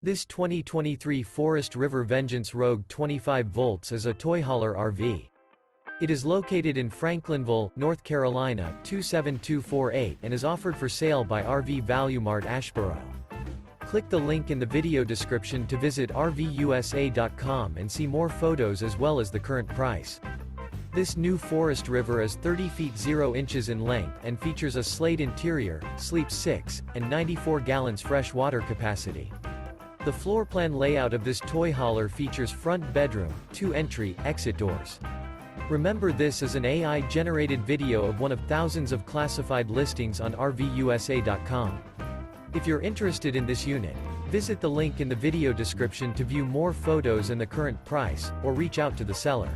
This 2023 Forest River Vengeance Rogue 25 volts is a toy hauler RV. It is located in Franklinville, North Carolina 27248 and is offered for sale by RV Value Mart Asheboro. Click the link in the video description to visit RVUSA.com and see more photos as well as the current price. This new Forest River is 30 feet 0 inches in length and features a Slate interior, sleeps 6, and 94 gallons fresh water capacity. The floor plan layout of this toy hauler features front bedroom, 2 entry, exit doors. Remember, this is an AI-generated video of one of thousands of classified listings on RVUSA.com. If you're interested in this unit, visit the link in the video description to view more photos and the current price, or reach out to the seller.